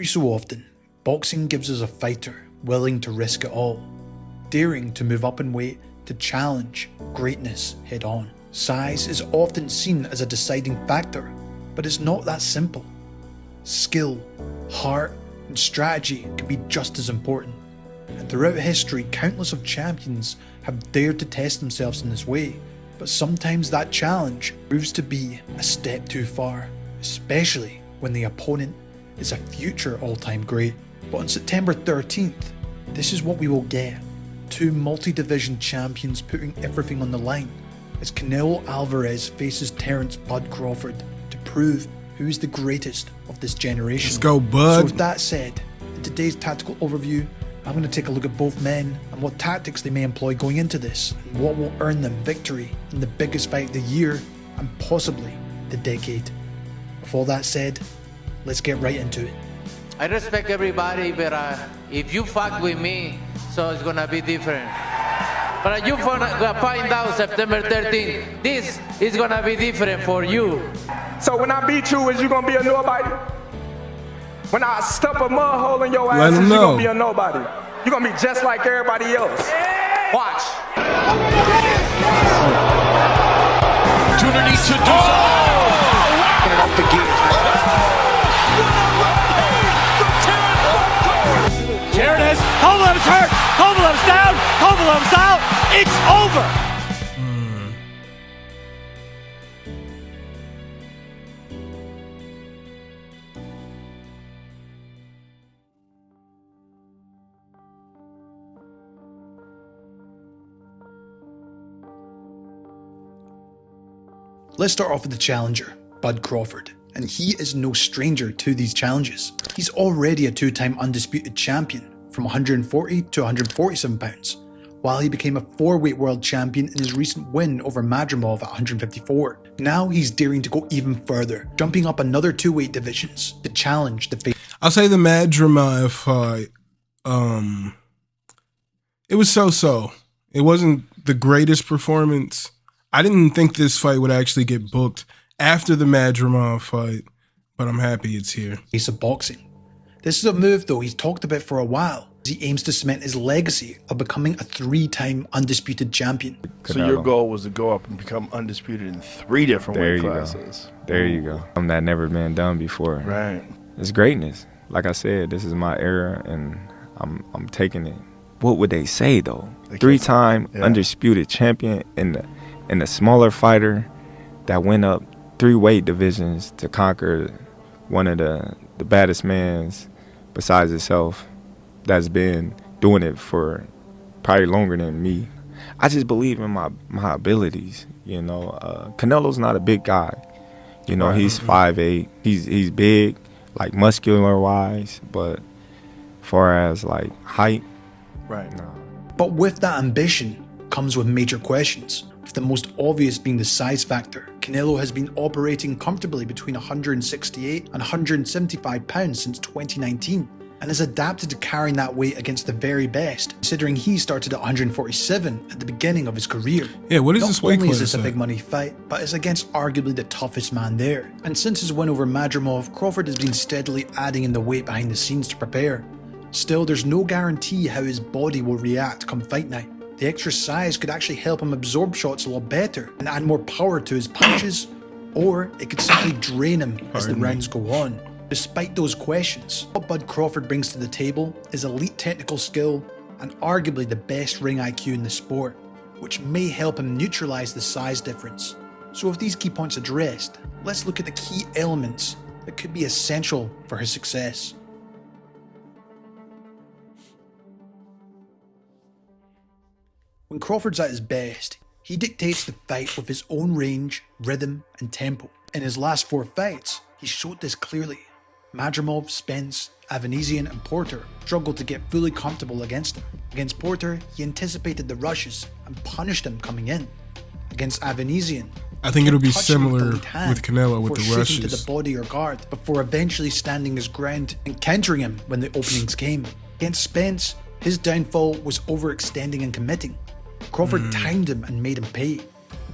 Every so often, boxing gives us a fighter willing to risk it all, daring to move up in weight to challenge greatness head on. Size is often seen as a deciding factor, but it's not that simple. Skill, heart, and strategy can be just as important. And throughout history, countless of champions have dared to test themselves in this way, but sometimes that challenge proves to be a step too far, especially when the opponent is a future all-time great. But on September 13th, this is what we will get. Two multi-division champions putting everything on the line as Canelo Alvarez faces Terence "Bud" Crawford to prove who is the greatest of this generation. Let's go, Bud. So with that said, in today's tactical overview, I'm going to take a look at both men and what tactics they may employ going into this, and what will earn them victory in the biggest fight of the year and possibly the decade. With all that said, let's get right into it. I respect everybody, but if you fuck with me, so it's gonna be different. But you find out September 13th, this is gonna be different for you. So when I beat you, is you gonna be a nobody? When I stuff a mud hole in your ass, is you gonna be a nobody? You gonna be just like everybody else. Watch. Opportunity to do Get it up the gear. Here it is. Kovalev's hurt. Kovalev's down. Kovalev's out. It's over. Let's start off with the challenger, Bud Crawford, and he is no stranger to these challenges. He's already a two-time undisputed champion from 140 to 147 pounds, while he became a four-weight world champion in his recent win over Madrimov at 154. Now he's daring to go even further, jumping up another two-weight divisions to challenge the fate. I'll say the Madrimov fight, it was so-so. It wasn't the greatest performance. I didn't think this fight would actually get booked after the Madrimov fight, but I'm happy it's here. Ace of boxing. This is a move though he's talked about for a while, as he aims to cement his legacy of becoming a three-time undisputed champion. So your goal was to go up and become undisputed in 3 different weight classes. There you go. That never been done before. Right. It's greatness. Like I said, this is my era, and I'm taking it. What would they say though? Three-time undisputed champion and the smaller fighter that went up 3 weight divisions to conquer one of the baddest mans besides himself that's been doing it for probably longer than me. I just believe in my abilities, you know. Canelo's not a big guy. You know, he's 5'8". He's big, like muscular-wise, but far as like height, no. But with that ambition comes with major questions, with the most obvious being the size factor. Canelo has been operating comfortably between 168 and 175 pounds since 2019 and has adapted to carrying that weight against the very best, considering he started at 147 at the beginning of his career. Yeah, what is this weight class? Not only is this a big money fight, but it's against arguably the toughest man there. And since his win over Madrimov, Crawford has been steadily adding in the weight behind the scenes to prepare. Still, there's no guarantee how his body will react come fight night. The extra size could actually help him absorb shots a lot better and add more power to his punches, or it could simply drain him as the rounds go on. Despite those questions, what Bud Crawford brings to the table is elite technical skill and arguably the best ring IQ in the sport, which may help him neutralize the size difference. So with these key points addressed, let's look at the key elements that could be essential for his success. When Crawford's at his best, he dictates the fight with his own range, rhythm, and tempo. In his last 4 fights, he showed this clearly. Madrimov, Spence, Avanesian, and Porter struggled to get fully comfortable against him. Against Porter, he anticipated the rushes and punished him coming in. Against Avanesian, I think it'll be similar with Canelo with the rushes. To the body or guard before eventually standing his ground and countering him when the openings came. Against Spence, his downfall was overextending and committing. Crawford timed him and made him pay.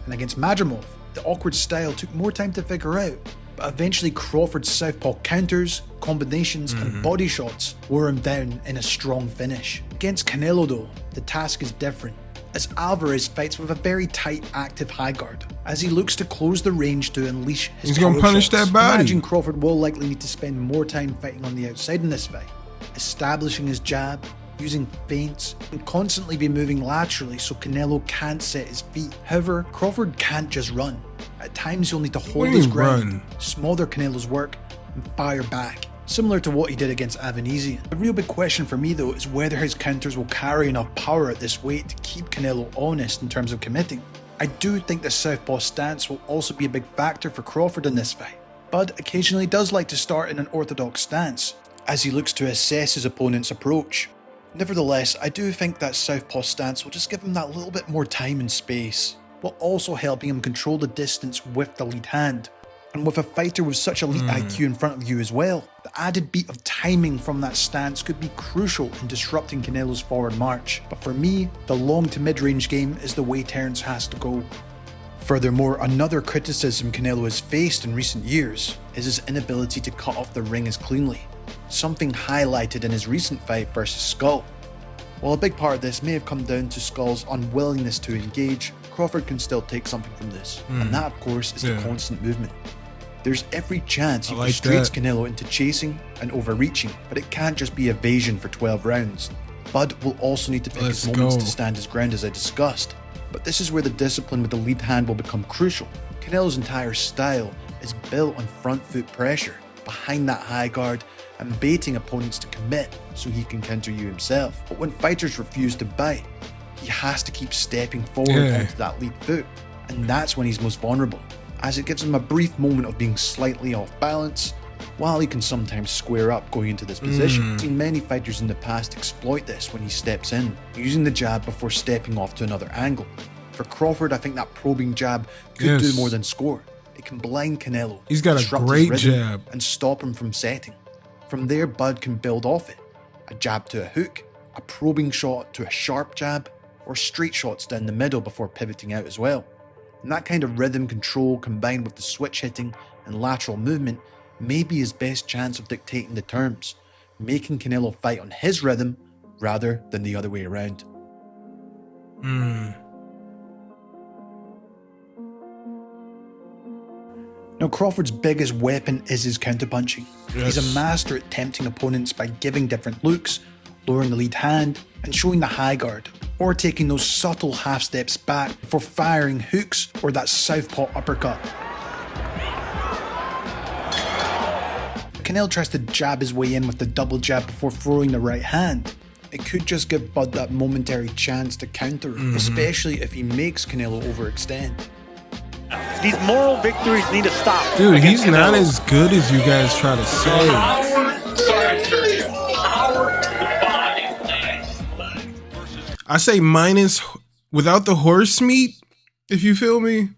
And against Madrimov, the awkward style took more time to figure out, But eventually Crawford's southpaw counters, combinations and body shots wore him down in a strong finish. Against Canelo though, the task is different, as Alvarez fights with a very tight active high guard, as he looks to close the range to unleash his He's gonna punish shots. that body. Imagine Crawford will likely need to spend more time fighting on the outside in this fight, establishing his jab, using feints, and constantly be moving laterally so Canelo can't set his feet. However, Crawford can't just run. At times he'll need to hold his ground, smother Canelo's work, and fire back, similar to what he did against Avanesian. The real big question for me though is whether his counters will carry enough power at this weight to keep Canelo honest in terms of committing. I do think the southpaw stance will also be a big factor for Crawford in this fight. Bud occasionally does like to start in an orthodox stance, as he looks to assess his opponent's approach. Nevertheless, I do think that southpaw stance will just give him that little bit more time and space, while also helping him control the distance with the lead hand. And with a fighter with such elite IQ in front of you as well, the added beat of timing from that stance could be crucial in disrupting Canelo's forward march. But for me, the long to mid-range game is the way Terence has to go. Furthermore, another criticism Canelo has faced in recent years is his inability to cut off the ring as cleanly, something highlighted in his recent fight versus Skull. While a big part of this may have come down to Skull's unwillingness to engage, Crawford can still take something from this, and that of course is the constant movement. There's every chance he frustrates Canelo into chasing and overreaching, but it can't just be evasion for 12 rounds. Bud will also need to pick his moments to stand his ground, as I discussed, but this is where the discipline with the lead hand will become crucial. Canelo's entire style is built on front foot pressure, behind that high guard, and baiting opponents to commit so he can counter you himself. But when fighters refuse to bite, he has to keep stepping forward onto that lead foot, and that's when he's most vulnerable, as it gives him a brief moment of being slightly off balance, while he can sometimes square up going into this position. I've seen many fighters in the past exploit this when he steps in, using the jab before stepping off to another angle. For Crawford, I think that probing jab could do more than score. It can blind Canelo, he's got a great jab, and stop him from setting. From there, Bud can build off it. A jab to a hook, a probing shot to a sharp jab, or straight shots down the middle before pivoting out as well. And that kind of rhythm control combined with the switch hitting and lateral movement may be his best chance of dictating the terms, making Canelo fight on his rhythm rather than the other way around. Now, Crawford's biggest weapon is his counterpunching. He's a master at tempting opponents by giving different looks, lowering the lead hand, and showing the high guard, or taking those subtle half steps back before firing hooks or that southpaw uppercut. Canelo tries to jab his way in with the double jab before throwing the right hand. It could just give Bud that momentary chance to counter, especially if he makes Canelo overextend. These moral victories need to stop. Dude, he's not as good as you guys try to say. I say minus without the horse meat, if you feel me.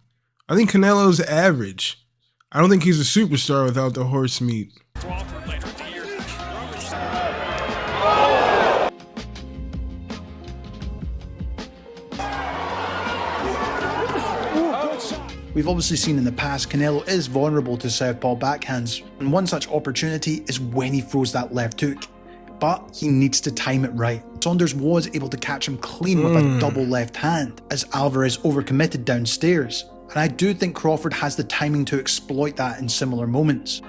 I think Canelo's average. I don't think he's a superstar without the horse meat. We've obviously seen in the past Canelo is vulnerable to southpaw backhands, and one such opportunity is when he throws that left hook. But he needs to time it right. Saunders was able to catch him clean with a double left hand, as Alvarez overcommitted downstairs, and I do think Crawford has the timing to exploit that in similar moments.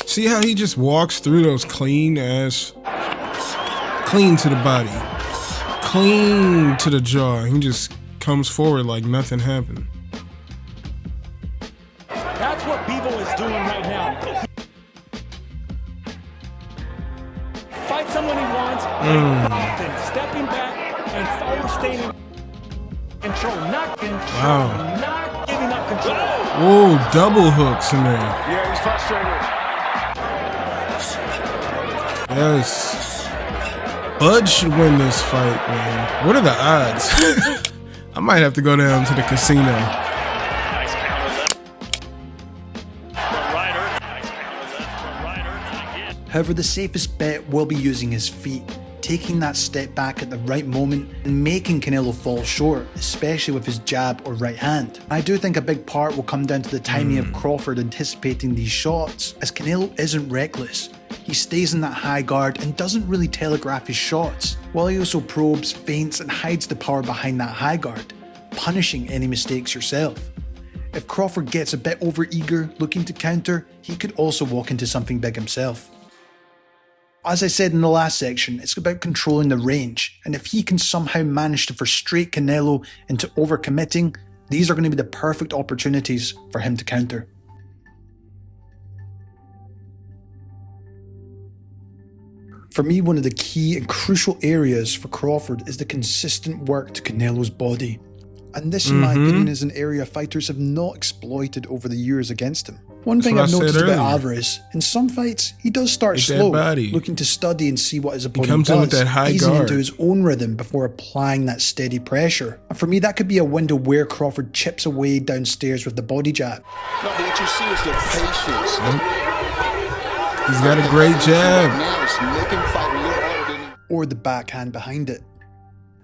See how he just walks through those clean to the body, clean to the jaw. He just comes forward like nothing happened. That's what Bebo is doing right now. Fight someone he wants, often stepping back and always staying in control, not giving up control. Oh, double hooks in there. Yeah, he's frustrated. Yes. Bud should win this fight, man. What are the odds? I might have to go down to the casino. Nice counter left. Front rider. However, the safest bet will be using his feet, taking that step back at the right moment and making Canelo fall short, especially with his jab or right hand. I do think a big part will come down to the timing of Crawford anticipating these shots, as Canelo isn't reckless. He stays in that high guard and doesn't really telegraph his shots, while he also probes, feints and hides the power behind that high guard, punishing any mistakes yourself. If Crawford gets a bit overeager looking to counter, he could also walk into something big himself. As I said in the last section, it's about controlling the range, and if he can somehow manage to frustrate Canelo into overcommitting, these are going to be the perfect opportunities for him to counter. For me, one of the key and crucial areas for Crawford is the consistent work to Canelo's body. And this, in my opinion, is an area fighters have not exploited over the years against him. One thing I've noticed about Alvarez, in some fights, he does start slow, looking to study and see what his opponent does, easing into his own rhythm before applying that steady pressure. And for me, that could be a window where Crawford chips away downstairs with the body jab. No, but what you see is the patience. He's got a great jab. Or the backhand behind it.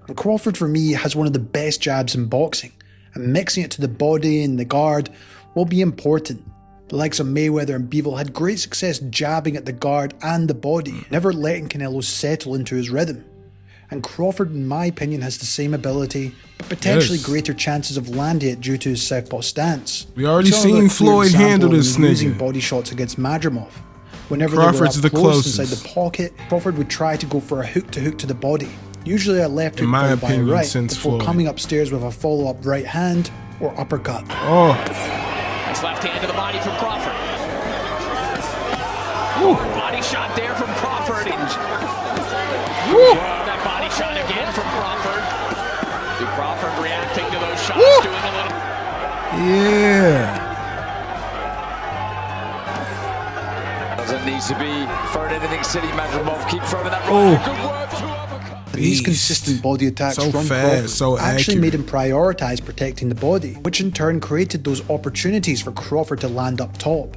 And Crawford, for me, has one of the best jabs in boxing, and mixing it to the body and the guard will be important. The likes of Mayweather and Bivol had great success jabbing at the guard and the body, never letting Canelo settle into his rhythm. And Crawford, in my opinion, has the same ability, but potentially greater chances of landing it due to his southpaw stance. We already seen Floyd handle this nigga. Using body shots against Madrimov. Whenever Crawford's they were up close inside the pocket, Crawford would try to go for a hook to the body. Usually a left hook by a right, before coming upstairs with a follow-up right hand or uppercut. Oh. Nice left hand to the body from Crawford. Ooh. Body shot there from Crawford. That body shot again from Crawford. Crawford reacting to those shots, doing a little... Yeah. Doesn't need to be thrown anything silly, Madrimov. Keep throwing that right. Good work, two uppercuts. These consistent body attacks so from fast, Crawford actually made him prioritise protecting the body, which in turn created those opportunities for Crawford to land up top.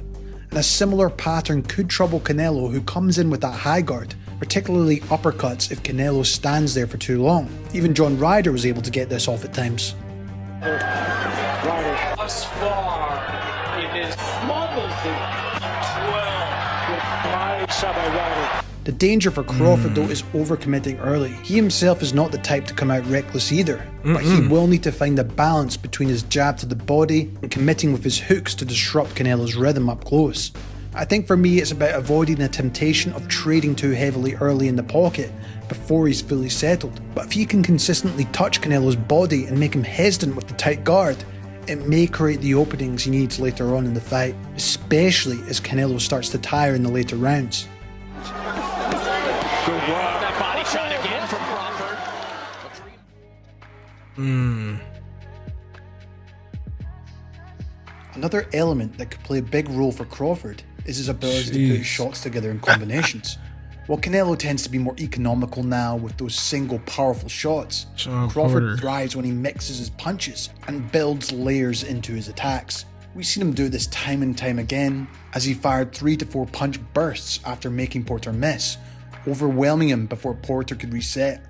And a similar pattern could trouble Canelo, who comes in with that high guard, particularly uppercuts if Canelo stands there for too long. Even John Ryder was able to get this off at times. Ryder thus far in his moment 12 shot by Ryder. The danger for Crawford though is overcommitting early. He himself is not the type to come out reckless either, but he will need to find a balance between his jab to the body and committing with his hooks to disrupt Canelo's rhythm up close. I think for me it's about avoiding the temptation of trading too heavily early in the pocket before he's fully settled. But if he can consistently touch Canelo's body and make him hesitant with the tight guard, it may create the openings he needs later on in the fight, especially as Canelo starts to tire in the later rounds. Good work. That body shot again from Crawford. Another element that could play a big role for Crawford is his ability to put shots together in combinations. While Canelo tends to be more economical now with those single powerful shots, Crawford thrives when he mixes his punches and builds layers into his attacks. We've seen him do this time and time again, as he fired 3 to 4 punch bursts after making Porter miss, overwhelming him before Porter could reset.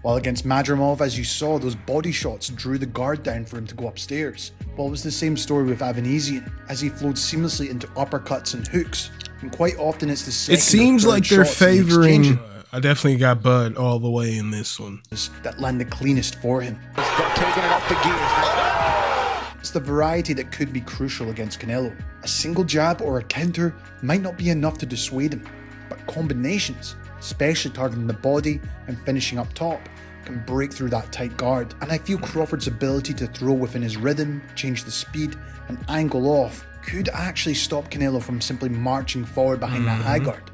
While against Madrimov, as you saw, those body shots drew the guard down for him to go upstairs. Well, it was the same story with Avanesian, as he flowed seamlessly into uppercuts and hooks, and quite often it's the second. It seems like they're favoring. I definitely got Bud all the way in this one. That land the cleanest for him. Taking it off the gears. It's the variety that could be crucial against Canelo. A single jab or a counter might not be enough to dissuade him, but combinations, especially targeting the body and finishing up top, can break through that tight guard. And I feel Crawford's ability to throw within his rhythm, change the speed, and angle off could actually stop Canelo from simply marching forward behind that high guard.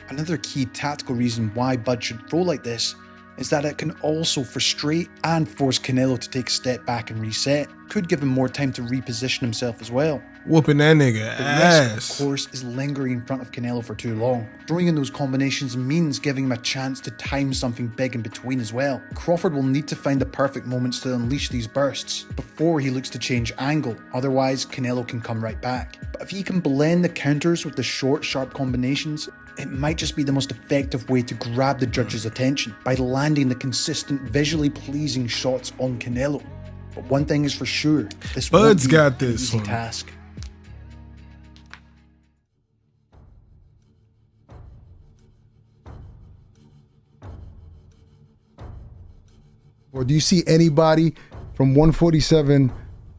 Another key tactical reason why Bud should throw like this is that it can also frustrate and force Canelo to take a step back and reset. Could give him more time to reposition himself as well. Whooping that nigga ass. Risk, of course, is lingering in front of Canelo for too long. Throwing in those combinations means giving him a chance to time something big in between as well. Crawford will need to find the perfect moments to unleash these bursts before he looks to change angle, otherwise Canelo can come right back. But if he can blend the counters with the short, sharp combinations, it might just be the most effective way to grab the judge's attention by landing the consistent, visually pleasing shots on Canelo. But one thing is for sure, this Bud's won't be got an this easy one. task. Or do you see anybody from 147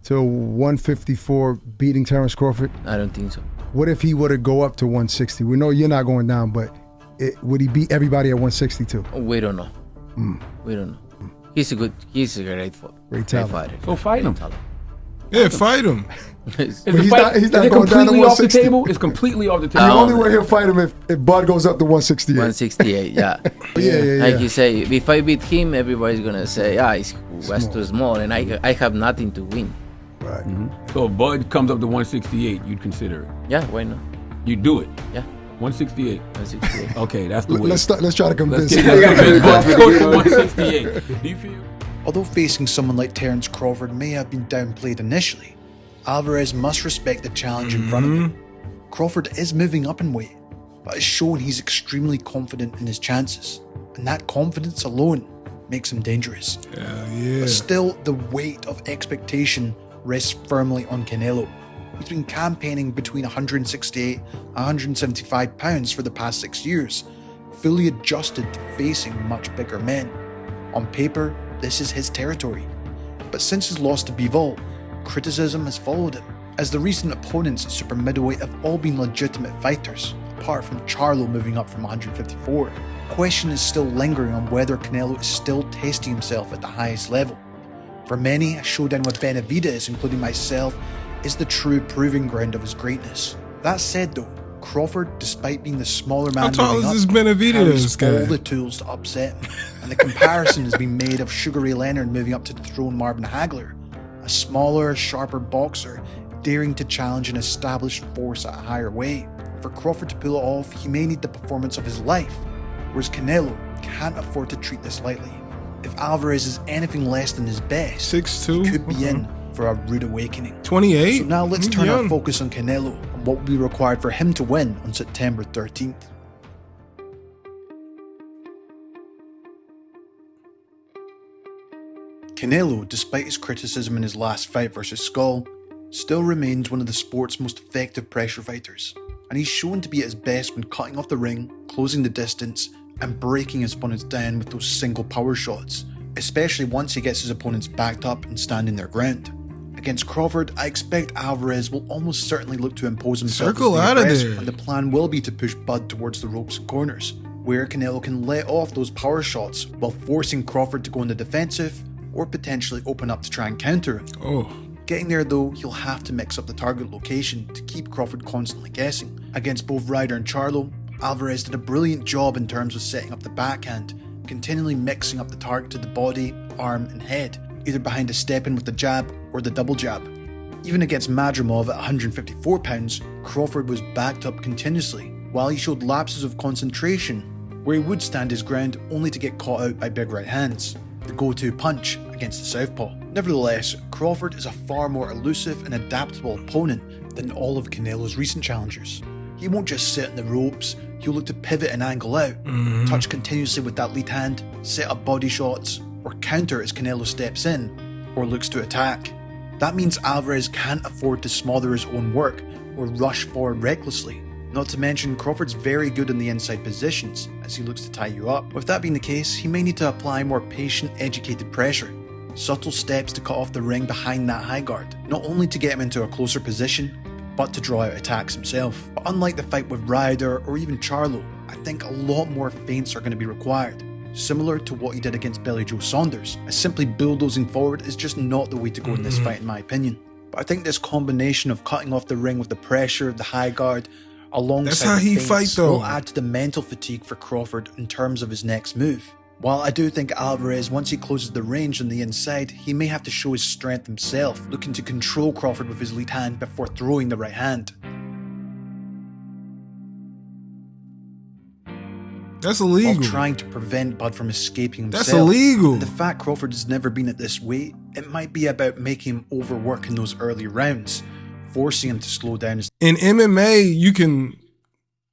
to 154 beating Terence Crawford? I don't think so. What if he were to go up to 160? We know you're not going down, but would he beat everybody at 162? We don't know. We don't know. He's a great Great talent. fighter. So fight him. Yeah, fight him. Is But the he's fight, not is it going down to completely off the 160. table? It's completely off the The table. only way he'll fight him if Bud goes up to 168. 168, yeah. Yeah. Like you say, if I beat him, everybody's gonna say, he was too small, and I have nothing to win. Right. So if Bud comes up to 168, you'd consider it. Yeah, why not? You'd do it. Yeah, 168. 168. Okay, that's the way. Let's try to convince Let's him. go to 168. Do you feel? Although facing someone like Terence Crawford may have been downplayed initially, Alvarez must respect the challenge in front of him. Crawford is moving up in weight, but has shown he's extremely confident in his chances, and that confidence alone makes him dangerous. But still, the weight of expectation rests firmly on Canelo. He's been campaigning between 168 and 175 pounds for the past 6 years, fully adjusted to facing much bigger men. On paper, this is his territory. But since his loss to Bivol, criticism has followed him, as the recent opponents at super middleweight have all been legitimate fighters, apart from Charlo moving up from 154. Question is still lingering on whether Canelo is still testing himself at the highest level. For many, a showdown with Benavidez, including myself, is the true proving ground of his greatness. That said though, Crawford, despite being the smaller man How tall moving is up, this Benavidez carries guy? all the tools to upset him, and the comparison has been made of Sugar Ray Leonard moving up to dethrone Marvin Hagler, a smaller, sharper boxer daring to challenge an established force at a higher weight. For Crawford to pull it off, he may need the performance of his life, whereas Canelo can't afford to treat this lightly. If Alvarez is anything less than his best, 6'2", he could be in for a rude awakening. 28. So now let's He's turn our young. focus on Canelo and what will be required for him to win on September 13th. Canelo, despite his criticism in his last fight versus Skull, still remains one of the sport's most effective pressure fighters, and he's shown to be at his best when cutting off the ring, closing the distance, and breaking his opponents down with those single power shots, especially once he gets his opponents backed up and standing their ground. Against Crawford, I expect Alvarez will almost certainly look to impose himself Circle as the out of aggressor, there. and the plan will be to push Bud towards the ropes and corners, where Canelo can let off those power shots while forcing Crawford to go on the defensive or potentially open up to try and counter him. Getting there though, he'll have to mix up the target location to keep Crawford constantly guessing. Against both Ryder and Charlo, Alvarez did a brilliant job in terms of setting up the backhand, continually mixing up the target to the body, arm and head, either behind a step-in with the jab or the double jab. Even against Madrimov at 154 pounds, Crawford was backed up continuously, while he showed lapses of concentration, where he would stand his ground only to get caught out by big right hands, the go-to punch against the southpaw. Nevertheless, Crawford is a far more elusive and adaptable opponent than all of Canelo's recent challengers. He won't just sit in the ropes, he'll look to pivot and angle out, touch continuously with that lead hand, set up body shots, or counter as Canelo steps in, or looks to attack. That means Alvarez can't afford to smother his own work or rush forward recklessly. Not to mention, Crawford's very good in the inside positions as he looks to tie you up. With that being the case, he may need to apply more patient, educated pressure. Subtle steps to cut off the ring behind that high guard, not only to get him into a closer position, but to draw out attacks himself. But unlike the fight with Ryder or even Charlo, I think a lot more feints are going to be required, similar to what he did against Billy Joe Saunders, as simply bulldozing forward is just not the way to go in this fight in my opinion. But I think this combination of cutting off the ring with the pressure, the high guard, alongside That's how the he feints fight, though. will add to the mental fatigue for Crawford in terms of his next move. While I do think Alvarez, once he closes the range on the inside, he may have to show his strength himself, looking to control Crawford with his lead hand before throwing the right hand. That's illegal. While trying to prevent Bud from escaping himself. That's illegal. And the fact Crawford has never been at this weight, it might be about making him overwork in those early rounds, forcing him to slow down his... In MMA, you can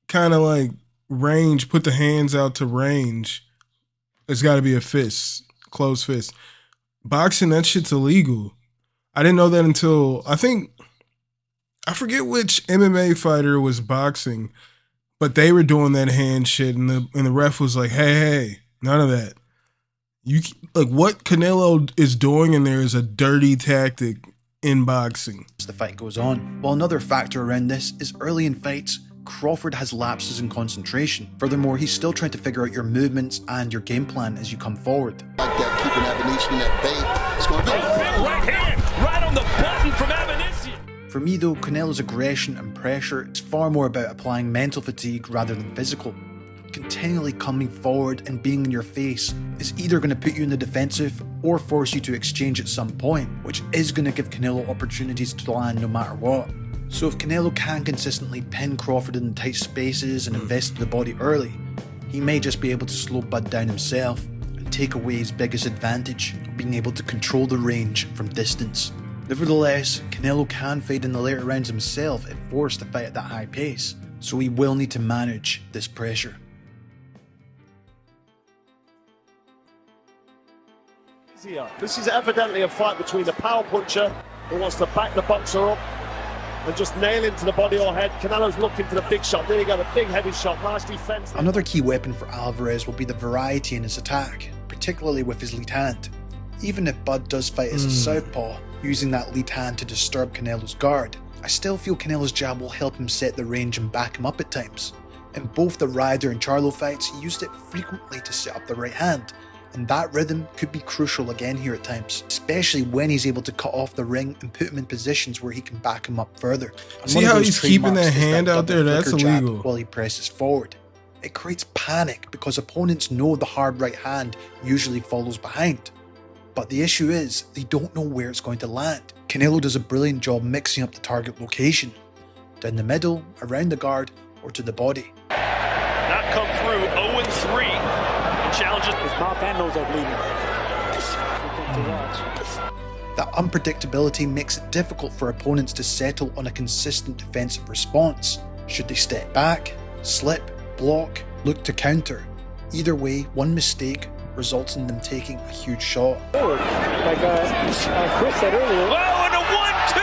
kind of like range, put the hands out to range, it's got to be a fist, closed fist. Boxing, that shit's illegal. I didn't know that until, I forget which MMA fighter was boxing, but they were doing that hand shit, and the ref was like, hey, none of that. What Canelo is doing in there is a dirty tactic in boxing. As the fight goes on. While another factor around this is early in fights, Crawford has lapses in concentration. Furthermore, he's still trying to figure out your movements and your game plan as you come forward. Like that, keeping Abination in that bait. It's going to be Right hand, right on the button from Abination. For me though, Canelo's aggression and pressure is far more about applying mental fatigue rather than physical. Continually coming forward and being in your face is either going to put you in the defensive or force you to exchange at some point, which is going to give Canelo opportunities to land no matter what. So if Canelo can consistently pin Crawford in tight spaces and invest in the body early, he may just be able to slow Bud down himself and take away his biggest advantage of being able to control the range from distance. Nevertheless, Canelo can fade in the later rounds himself if forced to fight at that high pace, so he will need to manage this pressure. This is evidently a fight between the power puncher who wants to back the boxer up and just nail into the body or head. Canelo's looking for the big shot. There you go, the big heavy shot. Nice defense. Another key weapon for Alvarez will be the variety in his attack, particularly with his lead hand. Even if Bud does fight as a southpaw, using that lead hand to disturb Canelo's guard, I still feel Canelo's jab will help him set the range and back him up at times. In both the Ryder and Charlo fights, he used it frequently to set up the right hand, and that rhythm could be crucial again here at times, especially when he's able to cut off the ring and put him in positions where he can back him up further. And see how he's keeping that hand out there? That's illegal. While he presses forward. It creates panic because opponents know the hard right hand usually follows behind. But the issue is, they don't know where it's going to land. Canelo does a brilliant job mixing up the target location. Down the middle, around the guard, or to the body. Not come through, 0-3. Challenges. His mouth and nose are bleeding. That unpredictability makes it difficult for opponents to settle on a consistent defensive response. Should they step back, slip, block, look to counter? Either way, one mistake results in them taking a huge shot. Like Chris said earlier. Oh, and a 1-2,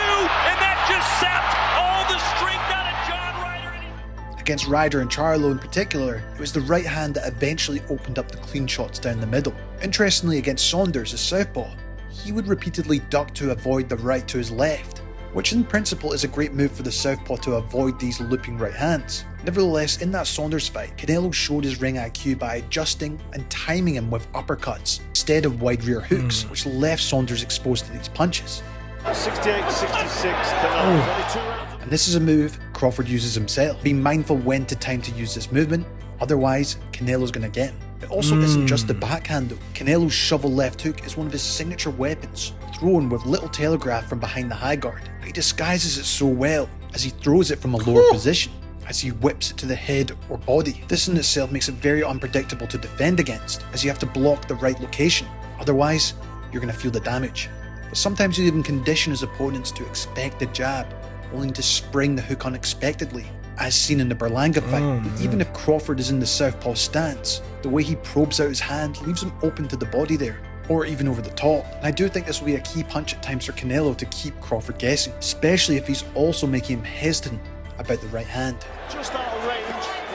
and that just sapped all the strength out of John Ryder. Against Ryder and Charlo in particular, it was the right hand that eventually opened up the clean shots down the middle. Interestingly, against Saunders, the southpaw, he would repeatedly duck to avoid the right to his left, which in principle is a great move for the southpaw to avoid these looping right hands. Nevertheless, in that Saunders fight, Canelo showed his ring IQ by adjusting and timing him with uppercuts instead of wide rear hooks, which left Saunders exposed to these punches. 68-66, Canelo. And this is a move Crawford uses himself. Be mindful when to time to use this movement, otherwise Canelo's gonna get him. It also isn't just the backhand though. Canelo's shovel left hook is one of his signature weapons, thrown with little telegraph from behind the high guard. He disguises it so well as he throws it from a lower position, as he whips it to the head or body. This in itself makes it very unpredictable to defend against, as you have to block the right location, otherwise you're going to feel the damage. But sometimes you even condition his opponents to expect the jab, only to spring the hook unexpectedly, as seen in the Berlanga fight. And even if Crawford is in the southpaw stance, the way he probes out his hand leaves him open to the body there, or even over the top. And I do think this will be a key punch at times for Canelo to keep Crawford guessing, especially if he's also making him hesitant about the right hand. Just out of range,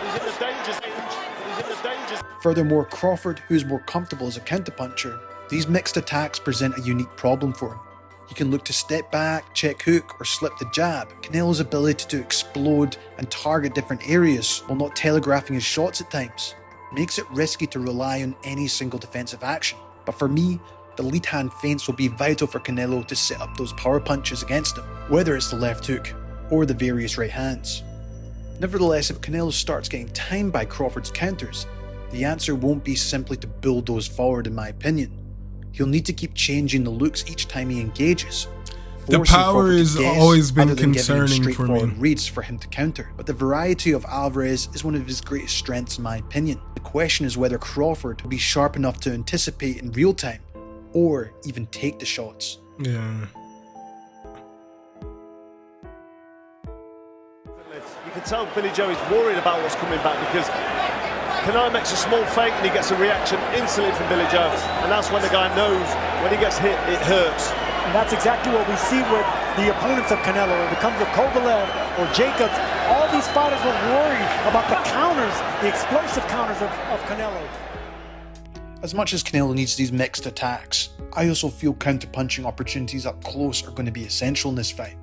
he's in the danger zone. Furthermore, Crawford, who's more comfortable as a counterpuncher, these mixed attacks present a unique problem for him. He can look to step back, check hook, or slip the jab. Canelo's ability to explode and target different areas while not telegraphing his shots at times makes it risky to rely on any single defensive action. But for me, the lead hand feints will be vital for Canelo to set up those power punches against him, whether it's the left hook or the various right hands. Nevertheless, if Canelo starts getting timed by Crawford's counters, the answer won't be simply to bulldoze forward in my opinion. He'll need to keep changing the looks each time he engages. The power has always been concerning for me. Reads for him to counter, but the variety of Alvarez is one of his greatest strengths in my opinion. The question is whether Crawford will be sharp enough to anticipate in real time, or even take the shots. Yeah. You can can tell Billy Joe is worried about what's coming back, because Canelo makes a small feint and he gets a reaction instantly from Billy Joe, and that's when the guy knows when he gets hit, it hurts. And that's exactly what we see with the opponents of Canelo. If it comes to Kovalev or Jacobs, all these fighters were worried about the counters, the explosive counters of Canelo. As much as Canelo needs these mixed attacks, I also feel counter-punching opportunities up close are going to be essential in this fight.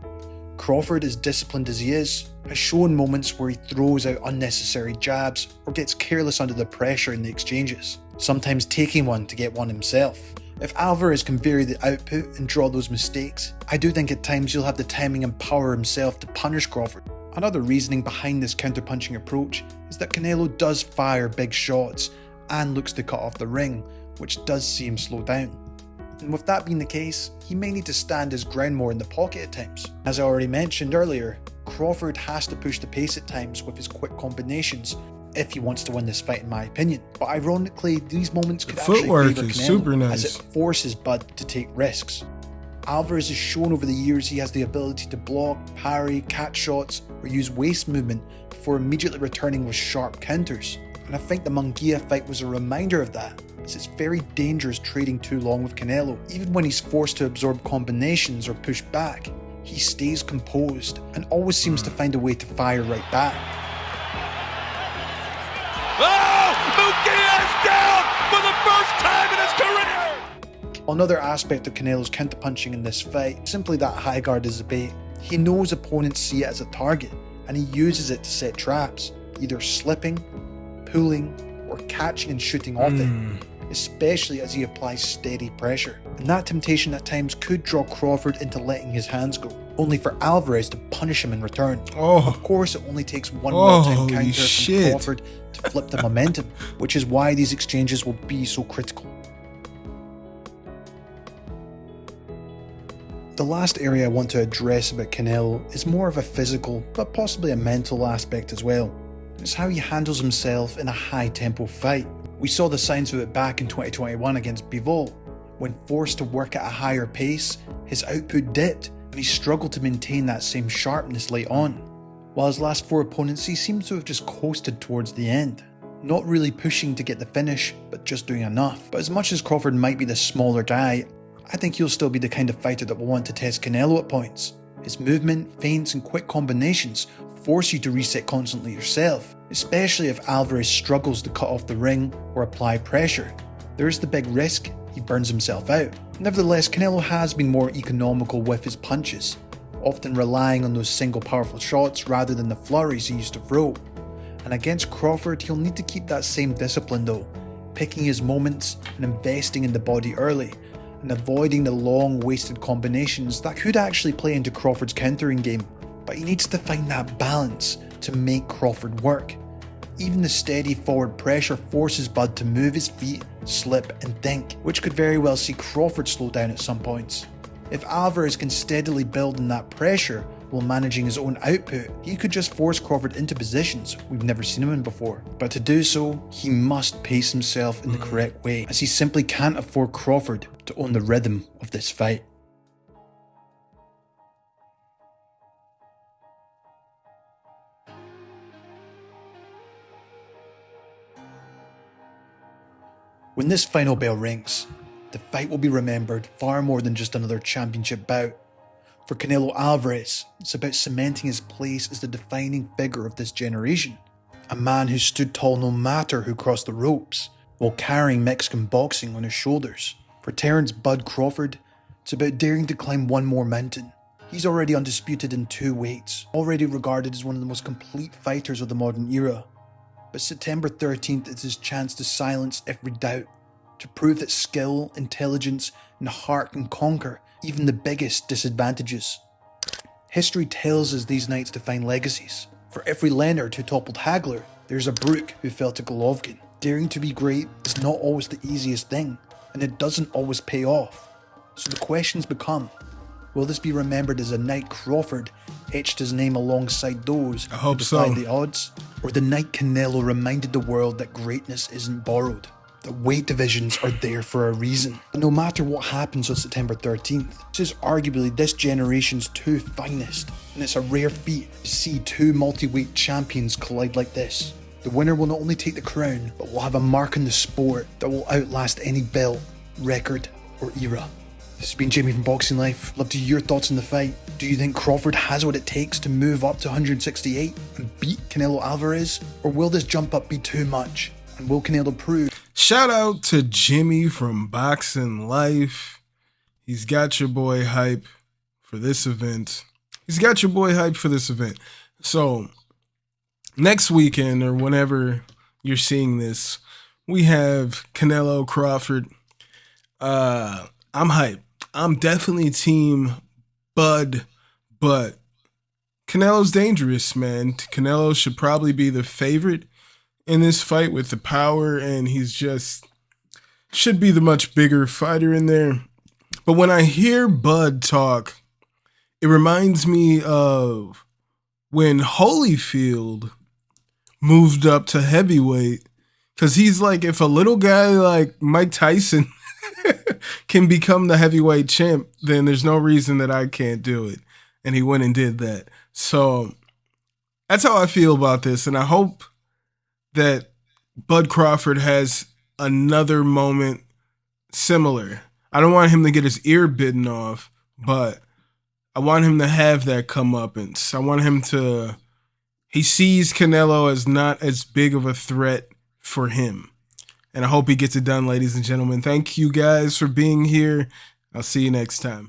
Crawford, as disciplined as he is, has shown moments where he throws out unnecessary jabs or gets careless under the pressure in the exchanges, sometimes taking one to get one himself. If Alvarez can vary the output and draw those mistakes, I do think at times he'll have the timing and power himself to punish Crawford. Another reasoning behind this counter-punching approach is that Canelo does fire big shots and looks to cut off the ring, which does see him slow down. And with that being the case, he may need to stand his ground more in the pocket at times. As I already mentioned earlier, Crawford has to push the pace at times with his quick combinations if he wants to win this fight, in my opinion. But ironically, these moments could actually favour Canelo, super nice, as it forces Bud to take risks. Alvarez has shown over the years he has the ability to block, parry, catch shots, or use waist movement before immediately returning with sharp counters. And I think the Munguia fight was a reminder of that, as it's very dangerous trading too long with Canelo. Even when he's forced to absorb combinations or push back, he stays composed and always seems to find a way to fire right back. Oh! Munguia is down for the first time in his career! Another aspect of Canelo's counterpunching in this fight is simply that high guard is a bait. He knows opponents see it as a target, and he uses it to set traps, either slipping, pulling, or catching and shooting off it, especially as he applies steady pressure. And that temptation at times could draw Crawford into letting his hands go, only for Alvarez to punish him in return. Of course, it only takes one well-timed counter from Crawford to flip the momentum, which is why these exchanges will be so critical. The last area I want to address about Canelo is more of a physical, but possibly a mental aspect as well. It's how he handles himself in a high-tempo fight. We saw the signs of it back in 2021 against Bivol. When forced to work at a higher pace, his output dipped, and he struggled to maintain that same sharpness late on. While his last 4 opponents, he seems to have just coasted towards the end. Not really pushing to get the finish, but just doing enough. But as much as Crawford might be the smaller guy, I think he'll still be the kind of fighter that will want to test Canelo at points. His movement, feints, and quick combinations force you to reset constantly yourself, especially if Alvarez struggles to cut off the ring or apply pressure. There is the big risk he burns himself out. Nevertheless, Canelo has been more economical with his punches, often relying on those single powerful shots rather than the flurries he used to throw. And against Crawford, he'll need to keep that same discipline though, picking his moments and investing in the body early, and avoiding the long wasted combinations that could actually play into Crawford's countering game. But he needs to find that balance to make Crawford work. Even the steady forward pressure forces Bud to move his feet, slip and think, which could very well see Crawford slow down at some points. If Alvarez can steadily build on that pressure while managing his own output, he could just force Crawford into positions we've never seen him in before. But to do so, he must pace himself in the correct way, as he simply can't afford Crawford to own the rhythm of this fight. When this final bell rings, the fight will be remembered far more than just another championship bout. For Canelo Alvarez, it's about cementing his place as the defining figure of this generation. A man who stood tall no matter who crossed the ropes, while carrying Mexican boxing on his shoulders. For Terence "Bud" Crawford, it's about daring to climb one more mountain. He's already undisputed in 2 weights, already regarded as one of the most complete fighters of the modern era. But September 13th is his chance to silence every doubt, to prove that skill, intelligence, and heart can conquer even the biggest disadvantages. History tells us these nights define legacies. For every Leonard who toppled Hagler, there's a Brook who fell to Golovkin. Daring to be great is not always the easiest thing, and it doesn't always pay off. So the questions become, will this be remembered as a night Crawford etched his name alongside those who defied the odds? Or the night Canelo reminded the world that greatness isn't borrowed? The weight divisions are there for a reason. But no matter what happens on September 13th, this is arguably this generation's two finest, and it's a rare feat to see two multi-weight champions collide like this. The winner will not only take the crown, but will have a mark in the sport that will outlast any belt, record, or era. This has been Jamie from Boxing Life. Love to hear your thoughts on the fight. Do you think Crawford has what it takes to move up to 168 and beat Canelo Alvarez? Or will this jump up be too much? And will Canelo prove? Shout out to Jimmy from Boxing Life. He's got your boy hype for this event. So next weekend or whenever you're seeing this, we have Canelo Crawford. I'm hyped. I'm definitely team Bud, but Canelo's dangerous, man. Canelo should probably be the favorite in this fight with the power, and he's just should be the much bigger fighter in there. But when I hear Bud talk, it reminds me of when Holyfield moved up to heavyweight, because he's like, if a little guy like Mike Tyson can become the heavyweight champ, then there's no reason that I can't do it. And he went and did that. So that's how I feel about this. And I hope that Bud Crawford has another moment similar. I don't want him to get his ear bitten off, but I want him to have that comeuppance. I want him to, he sees Canelo as not as big of a threat for him. And I hope he gets it done, ladies and gentlemen. Thank you guys for being here. I'll see you next time.